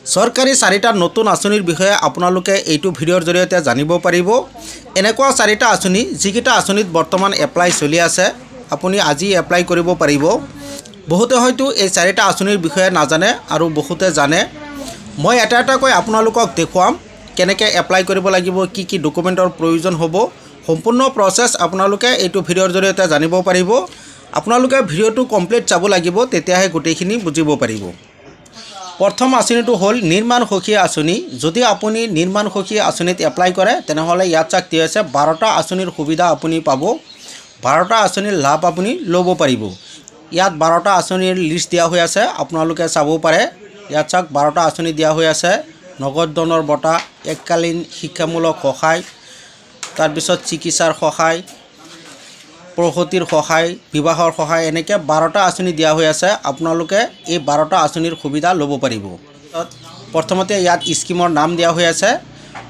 চৰকাৰী চাৰিটা নতুন আঁচনিৰ বিষয়ে আপোনালোকে এইটো ভিডিঅ'ৰ জৰিয়তে জানিব পাৰিব। এনেকুৱা চাৰিটা আঁচনি যিকেইটা আঁচনিত বৰ্তমান এপ্লাই চলি আছে, আপুনি আজি এপ্লাই কৰিব পাৰিব। বহুতে হয়তো এই চাৰিটা আঁচনিৰ বিষয়ে নাজানে আৰু বহুতে জানে। মই এটা এটাকৈ আপোনালোকক দেখুৱাম কেনেকৈ এপ্লাই কৰিব লাগিব, কি কি ডকুমেণ্টৰ প্ৰয়োজন হ'ব। সম্পূৰ্ণ প্ৰচেছ আপোনালোকে এইটো ভিডিঅ'ৰ জৰিয়তে জানিব পাৰিব। আপোনালোকে ভিডিঅ'টো কমপ্লিট চাব লাগিব, তেতিয়াহে গোটেইখিনি বুজিব পাৰিব। প্ৰথম আঁচনিটো হ'ল নিৰ্মাণ সখী আঁচনি। যদি আপুনি নিৰ্মাণ সখী আঁচনিত এপ্লাই কৰে তেনেহ'লে ইয়াত চাওক কি হৈছে, 12টা আঁচনিৰ সুবিধা আপুনি পাব, 12টা আঁচনিৰ লাভ আপুনি ল'ব পাৰিব। ইয়াত 12টা আঁচনিৰ লিষ্ট দিয়া হৈ আছে, আপোনালোকে চাব পাৰে। ইয়াত চাওক 12টা আঁচনি দিয়া হৈ আছে। নগদ ধনৰ বঁটা, এককালীন শিক্ষামূলক সহায়, তাৰপিছত চিকিৎসাৰ সহায়, প্ৰসূতিৰ সহায়, বিবাহৰ সহায়, এনেকৈ 12টা আঁচনি দিয়া হৈ আছে। আপোনালোকে এই 12টা আঁচনিৰ সুবিধা ল'ব পাৰিব। প্ৰথমতে ইয়াত স্কিমৰ নাম দিয়া হৈ আছে,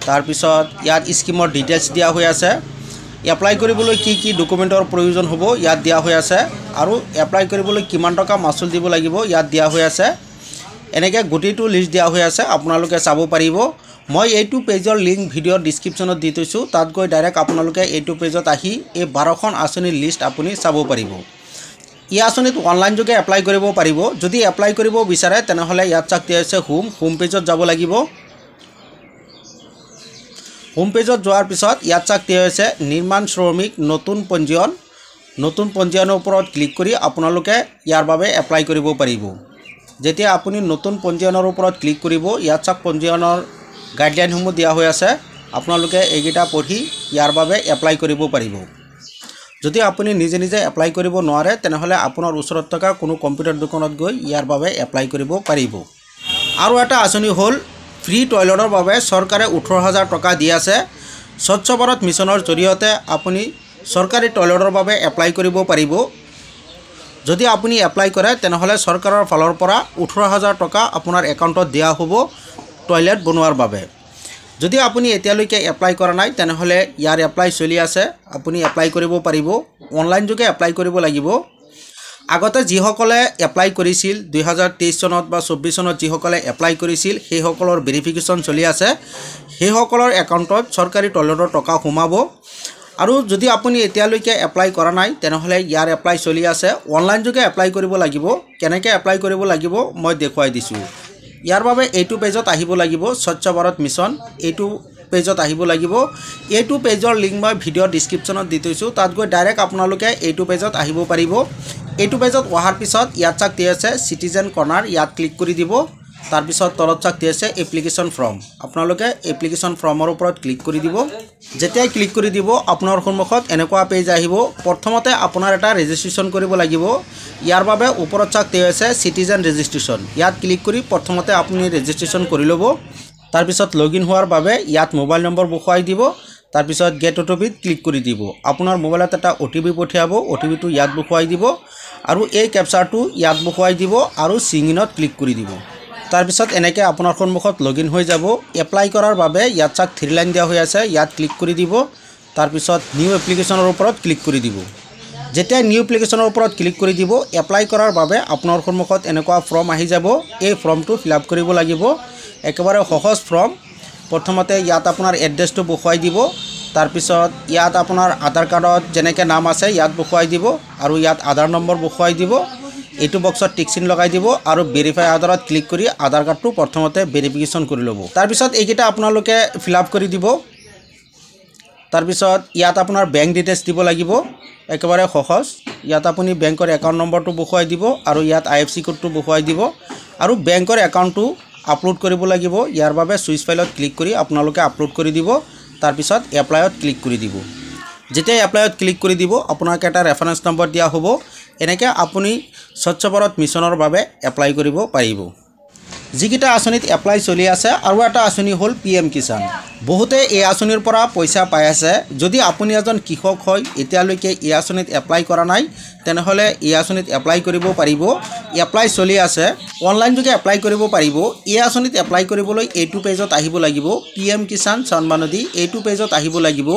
তাৰপিছত ইয়াত স্কিমৰ ডিটেইলছ দিয়া হৈ আছে। এপ্লাই কৰিবলৈ কি কি ডকুমেণ্টৰ প্ৰয়োজন হ'ব ইয়াত দিয়া হৈ আছে, আৰু এপ্লাই কৰিবলৈ কিমান টকা মাচুল দিব লাগিব ইয়াত দিয়া হৈ আছে। এনেকৈ গোটেইটো লিষ্ট দিয়া হৈ আছে, আপোনালোকে চাব পাৰিব। মই এইটো পেজৰ লিংক ভিডিঅ'ৰ ডিছক্ৰিপশ্যনত দি থৈছোঁ, তাত গৈ ডাইৰেক্ট আপোনালোকে এইটো পেজত আহি এই 12খন আঁচনিৰ লিষ্ট আপুনি চাব পাৰিব। এই আঁচনিত অনলাইন যোগে এপ্লাই কৰিব পাৰিব। যদি এপ্লাই কৰিব বিচাৰে তেনেহ'লে ইয়াত চাওক দিয়া হৈছে হোম পেজত যাব লাগিব। হোম পেজত যোৱাৰ পিছত ইয়াত চাওক দিয়া হৈছে নিৰ্মাণ শ্ৰমিক নতুন পঞ্জীয়নৰ ওপৰত ক্লিক কৰি আপোনালোকে ইয়াৰ বাবে এপ্লাই কৰিব পাৰিব। যেতিয়া আপুনি নতুন পঞ্জীয়নৰ ওপৰত ক্লিক কৰিব, ইয়াত চাওক পঞ্জীয়নৰ গাইডলাইনসমূহ দিয়া হৈ আছে, আপোনালোকে এইকেইটা পঢ়ি ইয়াৰ বাবে এপ্লাই কৰিব পাৰিব। যদি আপুনি নিজে নিজে এপ্লাই কৰিব নোৱাৰে তেনেহ'লে আপোনাৰ ওচৰত থকা কোনো কম্পিউটাৰ দোকানত গৈ ইয়াৰ বাবে এপ্লাই কৰিব পাৰিব। আৰু এটা আঁচনি হ'ল ফ্ৰী টয়লেটৰ বাবে চৰকাৰে 18,000 টকা দি আছে। স্বচ্ছ ভাৰত মিছনৰ জৰিয়তে আপুনি চৰকাৰী টয়লেটৰ বাবে এপ্লাই কৰিব পাৰিব। যদি আপুনি এপ্লাই কৰে তেনেহ'লে চৰকাৰৰ ফালৰ পৰা 18,000 টকা আপোনাৰ একাউণ্টত দিয়া হ'ব টয়লেট বনোৱাৰ বাবে। যদি আপুনি এতিয়ালৈকে এপ্লাই কৰা নাই তেনেহ'লে ইয়াৰ এপ্লাই চলি আছে, আপুনি এপ্লাই কৰিব পাৰিব। অনলাইন যোগে এপ্লাই কৰিব লাগিব। আগতে যিসকলে এপ্লাই কৰিছিল 2023 চনত বা 24 চনত যিসকলে এপ্লাই কৰিছিল সেইসকলৰ ভেৰিফিকেশ্যন চলি আছে। সেইসকলৰ একাউণ্টত চৰকাৰী টয়লেটৰ টকা সোমাব। আৰু যদি আপুনি এতিয়ালৈকে এপ্লাই কৰা নাই তেনেহ'লে ইয়াৰ এপ্লাই চলি আছে। অনলাইন যোগে এপ্লাই কৰিব লাগিব। কেনেকৈ এপ্লাই কৰিব লাগিব মই দেখুৱাই দিছোঁ। ইয়াৰ বাবে এইটো পেজত আহিব লাগিব, স্বচ্ছ ভাৰত মিছন এইটো পেজত আহিব লাগিব। এইটো পেজৰ লিংক মই ভিডিঅ'ৰ ডিছক্ৰিপশ্যনত দি থৈছোঁ, তাত গৈ ডাইৰেক্ট আপোনালোকে এইটো পেজত আহিব পাৰিব। এইটো পেজত অহাৰ পিছত ইয়াত চাওক দিয়া আছে চিটিজেন কৰ্ণাৰ, ইয়াত ক্লিক কৰি দিব। তাৰপিছত তলত চাওক দিয়া আছে এপ্লিকেশ্যন ফৰ্ম, আপোনালোকে এপ্লিকেশ্যন ফৰ্মৰ ওপৰত ক্লিক কৰি দিব। যেতিয়াই ক্লিক কৰি দিব আপোনাৰ সন্মুখত এনেকুৱা পেজ আহিব। প্ৰথমতে আপোনাৰ এটা ৰেজিষ্ট্ৰেশ্যন কৰিব লাগিব। ইয়াৰ বাবে ওপৰত চাওক দিয়া আছে চিটিজেন ৰেজিষ্ট্ৰেশ্যন, ইয়াত ক্লিক কৰি প্ৰথমতে আপুনি ৰেজিষ্ট্ৰেশ্যন কৰি ল'ব। তাৰপিছত লগ ইন হোৱাৰ বাবে ইয়াত মোবাইল নম্বৰ বহুৱাই দিব। তাৰপিছত গেট অ'টিপিত ক্লিক কৰি দিব। আপোনাৰ মোবাইলত এটা OTP পঠিয়াব, OTPটো ইয়াত বহুৱাই দিব আৰু এই কেপচাৰটো ইয়াত বহুৱাই দিব আৰু চিং ইনত ক্লিক কৰি দিব। তাৰপিছত এনেকৈ আপোনাৰ সন্মুখত লগ ইন হৈ যাব। এপ্লাই কৰাৰ বাবে ইয়াত চাওক 3 লাইন দিয়া হৈ আছে, ইয়াত ক্লিক কৰি দিব। তাৰপিছত নিউ এপ্লিকেশ্যনৰ ওপৰত ক্লিক কৰি দিব। যেতিয়া নিউ এপ্লিকেশ্যনৰ ওপৰত ক্লিক কৰি দিব, এপ্লাই কৰাৰ বাবে আপোনাৰ সন্মুখত এনেকুৱা ফৰ্ম আহি যাব। এই ফৰ্মটো ফিল আপ কৰিব লাগিব, একেবাৰে সহজ ফৰ্ম। প্ৰথমতে ইয়াত আপোনাৰ এড্ৰেছটো বহুৱাই দিব। তাৰপিছত ইয়াত আপোনাৰ আধাৰ কাৰ্ডত যেনেকৈ নাম আছে ইয়াত বহুৱাই দিব আৰু ইয়াত আধাৰ নম্বৰ বহুৱাই দিব। এইটো বক্সত টিক চিন লগাই দিব আৰু ভেৰিফাই আধাৰত ক্লিক কৰি আধাৰ কাৰ্ডটো প্ৰথমতে ভেৰিফিকেশ্যন কৰি ল'ব। তাৰপিছত এইকেইটা আপোনালোকে ফিল আপ কৰি দিব। তাৰপিছত ইয়াত আপোনাৰ বেংক ডিটেইলছ দিব লাগিব, একেবাৰে সহজ। ইয়াত আপুনি বেংকৰ একাউণ্ট নম্বৰটো বহুৱাই দিব আৰু ইয়াত IFSC কোডটো বহুৱাই দিব আৰু বেংকৰ একাউণ্টটো আপলোড কৰিব লাগিব। ইয়াৰ বাবে চুইচ ফাইলত ক্লিক কৰি আপোনালোকে আপলোড কৰি দিব। তাৰপিছত এপ্লাইত ক্লিক কৰি দিব। যেতিয়া এপ্লাইত ক্লিক কৰি দিব আপোনাক এটা ৰেফাৰেঞ্চ নম্বৰ দিয়া হ'ব। এনেকৈ আপুনি স্বচ্ছ ভাৰত মিছনৰ বাবে এপ্লাই কৰিব পাৰিব। যিকেইটা আঁচনিত এপ্লাই চলি আছে, আৰু এটা আঁচনি হ'ল PM কিষাণ। বহুতে এই আঁচনিৰ পৰা পইচা পাই আছে। যদি আপুনি এজন কৃষক হয়, এতিয়ালৈকে এই আঁচনিত এপ্লাই কৰা নাই তেনেহ'লে এই আঁচনিত এপ্লাই কৰিব পাৰিব। এপ্লাই চলি আছে, অনলাইন যোগে এপ্লাই কৰিব পাৰিব। এই আঁচনিত এপ্লাই কৰিবলৈ এইটো পেজত আহিব লাগিব, PM কিষাণ সন্মান নিধি এইটো পেজত আহিব লাগিব।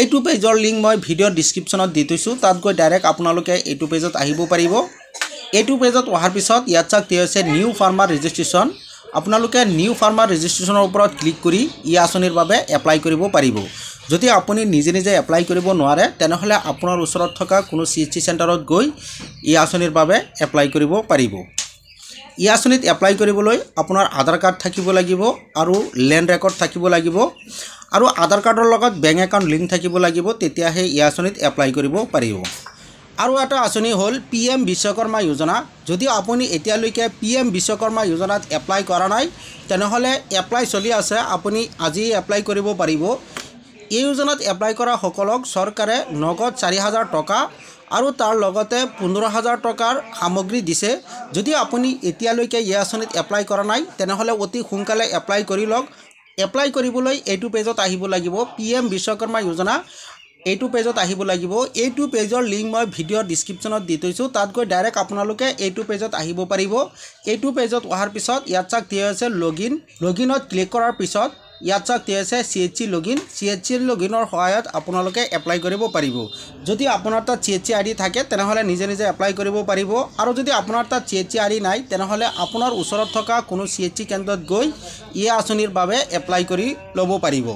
এইটো পেজৰ লিংক মই ভিডিঅ'ৰ ডিছক্ৰিপশ্যনত দি থৈছোঁ, তাত গৈ ডাইৰেক্ট আপোনালোকে এইটো পেজত আহিব পাৰিব। এইটো পেজত অহাৰ পিছত ইয়াত চাওক দিয়া হৈছে নিউ ফাৰ্মাৰ ৰেজিষ্ট্ৰেশ্যন। আপোনালোকে নিউ ফাৰ্মাৰ ৰেজিষ্ট্ৰেশ্যনৰ ওপৰত ক্লিক কৰি ই আঁচনিৰ বাবে এপ্লাই কৰিব পাৰিব। যদি আপুনি নিজে নিজে এপ্লাই কৰিব নোৱাৰে তেনেহ'লে আপোনাৰ ওচৰত থকা কোনো CHC চেণ্টাৰত গৈ ই আঁচনিৰ বাবে এপ্লাই কৰিব পাৰিব। ই আঁচনিত এপ্লাই কৰিবলৈ আপোনাৰ আধাৰ কাৰ্ড থাকিব লাগিব আৰু লেণ্ড ৰেকৰ্ড থাকিব লাগিব আৰু আধাৰ কাৰ্ডৰ লগত বেংক একাউণ্ট লিংক থাকিব লাগিব, তেতিয়াহে ই আঁচনিত এপ্লাই কৰিব পাৰিব। আৰু এটা আঁচনি হ'ল PM বিশ্বকৰ্মা যোজনা। যদি আপুনি এতিয়ালৈকে PM বিশ্বকৰ্মা যোজনাত এপ্লাই কৰা নাই তেনেহ'লে এপ্লাই চলি আছে, আপুনি আজি এপ্লাই কৰিব পাৰিব। এই যোজনাত এপ্লাই কৰা সকলক চৰকাৰে নগদ 4,000 টকা আৰু তাৰ লগতে 15,000 টকাৰ সামগ্ৰী দিছে। যদি আপুনি এতিয়ালৈকে এই আঁচনিত এপ্লাই কৰা নাই তেনেহ'লে অতি সোনকালে এপ্লাই কৰি লওক। এপ্লাই কৰিবলৈ এইটো পেজত আহিব লাগিব, PM বিশ্বকৰ্মা যোজনা এইটো পেজত আহিব লাগিব। এইটো পেজৰ লিংক মই ভিডিঅ'ৰ ডিছক্ৰিপশ্যনত দি থৈছোঁ, তাত গৈ ডাইৰেক্ট আপোনালোকে এইটো পেজত আহিব পাৰিব। এইটো পেজত অহাৰ পিছত ইয়াত চাওক দিয়া হৈছে লগিনত ক্লিক কৰাৰ পিছত ইয়াত চাওক দিয়া হৈছে CHC লগিন। CHC লগিনৰ সহায়ত আপোনালোকে এপ্লাই কৰিব পাৰিব। যদি আপোনাৰ তাত CHC ID থাকে তেনেহ'লে নিজে নিজে এপ্লাই কৰিব পাৰিব, আৰু যদি আপোনাৰ তাত CHC ID নাই তেনেহ'লে আপোনাৰ ওচৰত থকা কোনো CHC কেন্দ্ৰত গৈ এই আঁচনিৰ বাবে এপ্লাই কৰি ল'ব পাৰিব।